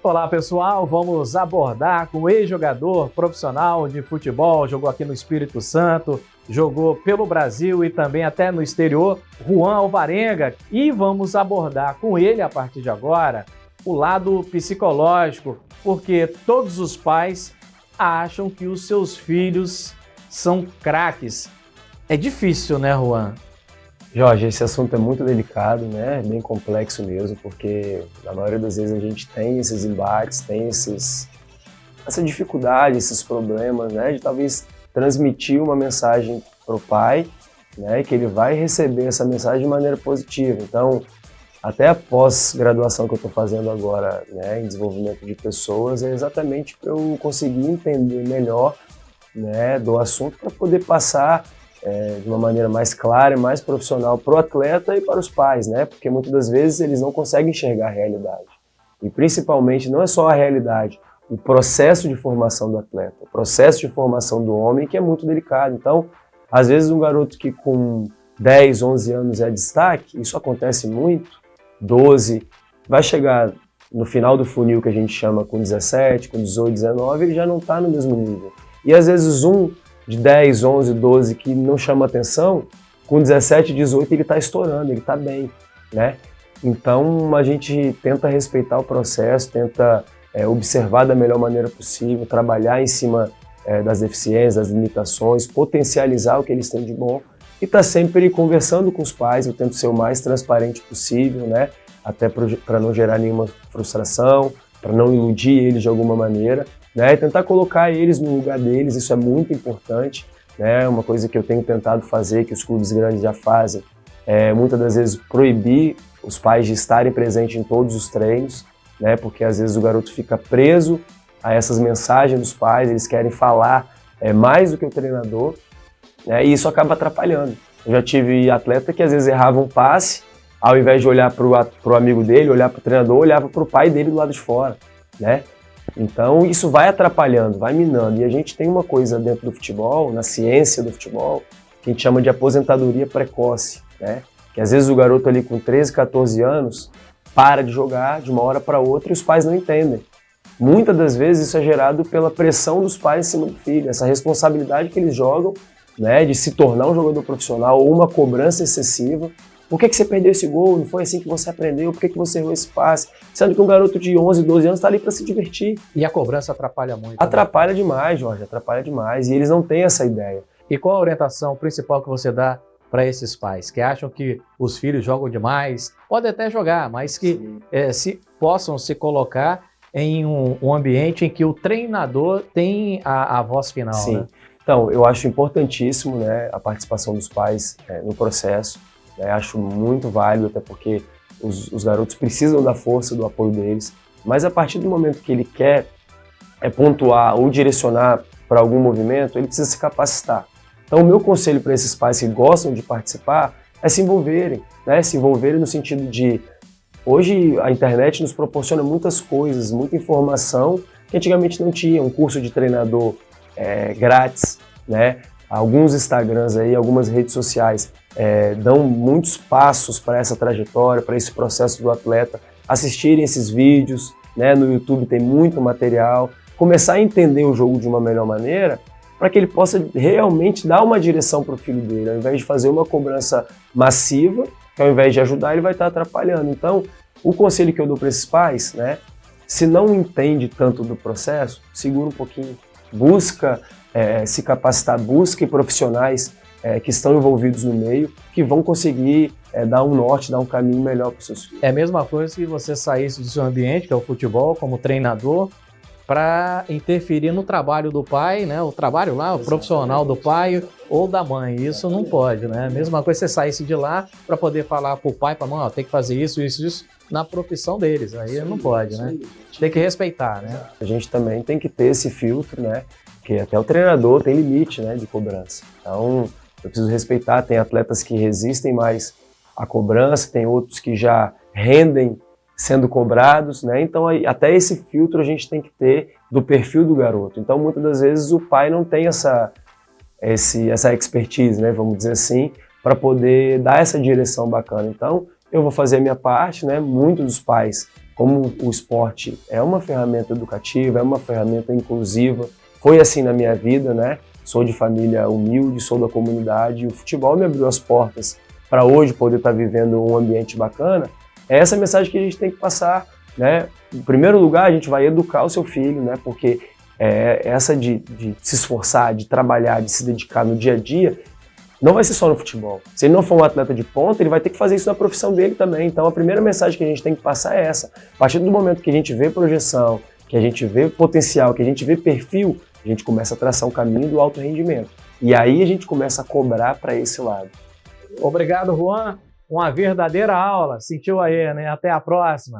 Olá pessoal, vamos abordar com o ex-jogador profissional de futebol, jogou aqui no Espírito Santo, jogou pelo Brasil e também até no exterior, Juan Alvarenga, e vamos abordar com ele a partir de agora o lado psicológico, porque todos os pais acham que os seus filhos são craques. É difícil, né, Juan? Jorge, esse assunto é muito delicado, né? É bem complexo mesmo, porque na maioria das vezes a gente tem esses embates, tem essa dificuldade, esses problemas, né? De talvez transmitir uma mensagem para o pai, né? Que ele vai receber essa mensagem de maneira positiva. Então, até a pós-graduação que eu estou fazendo agora, né? Em desenvolvimento de pessoas, é exatamente para eu conseguir entender melhor, né? Do assunto para poder passar de uma maneira mais clara e mais profissional para o atleta e para os pais, né? Porque muitas das vezes eles não conseguem enxergar a realidade. E principalmente não é só a realidade, o processo de formação do atleta, o processo de formação do homem que é muito delicado. Então, às vezes um garoto que com 10, 11 anos é destaque, isso acontece muito, 12, vai chegar no final do funil que a gente chama com 17, com 18, 19, ele já não está no mesmo nível. E às vezes de 10, 11, 12 que não chama atenção, com 17, 18 ele está estourando, ele está bem, né? Então a gente tenta respeitar o processo, tenta observar da melhor maneira possível, trabalhar em cima das deficiências, das limitações, potencializar o que eles têm de bom e tá sempre conversando com os pais, eu tento ser o mais transparente possível, né? Até para não gerar nenhuma frustração, para não iludir eles de alguma maneira, né? Tentar colocar eles no lugar deles, isso é muito importante, né? Uma coisa que eu tenho tentado fazer, que os clubes grandes já fazem, muitas das vezes proibir os pais de estarem presentes em todos os treinos, né? Porque às vezes o garoto fica preso a essas mensagens dos pais, eles querem falar mais do que o treinador, né? E isso acaba atrapalhando. Eu já tive atleta que às vezes errava um passe, ao invés de olhar para o amigo dele, olhar para o treinador, olhava para o pai dele do lado de fora, né? Então isso vai atrapalhando, vai minando. E a gente tem uma coisa dentro do futebol, na ciência do futebol, que a gente chama de aposentadoria precoce, né? Que às vezes o garoto ali com 13, 14 anos para de jogar de uma hora para outra e os pais não entendem. Muitas das vezes isso é gerado pela pressão dos pais em cima do filho, essa responsabilidade que eles jogam, né, de se tornar um jogador profissional ou uma cobrança excessiva. Por que você perdeu esse gol? Não foi assim que você aprendeu? Por que você errou esse passe? Sendo que um garoto de 11, 12 anos está ali para se divertir. E a cobrança atrapalha muito. Atrapalha demais, Jorge, atrapalha demais. E eles não têm essa ideia. E qual a orientação principal que você dá para esses pais que acham que os filhos jogam demais? Podem até jogar, mas que possam se colocar em um ambiente em que o treinador tem a voz final. Sim. Né? Então, eu acho importantíssimo, né, a participação dos pais no processo. Acho muito válido, até porque os garotos precisam da força, do apoio deles, mas a partir do momento que ele quer pontuar ou direcionar para algum movimento, ele precisa se capacitar. Então o meu conselho para esses pais que gostam de participar é se envolverem, né? Se envolverem no sentido de, hoje a internet nos proporciona muitas coisas, muita informação que antigamente não tinha, um curso de treinador grátis, né? Alguns Instagrams aí, algumas redes sociais dão muitos passos para essa trajetória, para esse processo do atleta, assistirem esses vídeos, né? No YouTube tem muito material, começar a entender o jogo de uma melhor maneira, para que ele possa realmente dar uma direção para o filho dele, ao invés de fazer uma cobrança massiva, que ao invés de ajudar ele vai estar atrapalhando. Então, o conselho que eu dou para esses pais, né? Se não entende tanto do processo, segura um pouquinho, busca se capacitar, busque profissionais que estão envolvidos no meio, que vão conseguir dar um norte, dar um caminho melhor para os seus filhos. É a mesma coisa que você saísse do seu ambiente, que é o futebol, como treinador, para interferir no trabalho do pai, né? O trabalho lá, o profissional do pai ou da mãe. Isso não pode, né? A mesma coisa você saísse de lá para poder falar para o pai, para a mãe, tem que fazer isso, isso, isso, na profissão deles. Aí não pode, né? Tem que respeitar, né? A gente também tem que ter esse filtro, né? Porque até o treinador tem limite, né, de cobrança. Então, eu preciso respeitar, tem atletas que resistem mais à cobrança, tem outros que já rendem sendo cobrados, né? Então, até esse filtro a gente tem que ter do perfil do garoto. Então, muitas das vezes o pai não tem essa expertise, né, vamos dizer assim, para poder dar essa direção bacana. Então, eu vou fazer a minha parte, né? Muitos dos pais como o esporte é uma ferramenta educativa, é uma ferramenta inclusiva. Foi assim na minha vida, né? Sou de família humilde, sou da comunidade, e o futebol me abriu as portas para hoje poder estar vivendo um ambiente bacana. É essa mensagem que a gente tem que passar, né? Em primeiro lugar, a gente vai educar o seu filho, né? Porque essa de se esforçar, de trabalhar, de se dedicar no dia a dia, não vai ser só no futebol. Se ele não for um atleta de ponta, ele vai ter que fazer isso na profissão dele também. Então a primeira mensagem que a gente tem que passar é essa. A partir do momento que a gente vê projeção, que a gente vê potencial, que a gente vê perfil, a gente começa a traçar um caminho do alto rendimento. E aí a gente começa a cobrar para esse lado. Obrigado, Juan. Uma verdadeira aula. Sentiu aí, né? Até a próxima.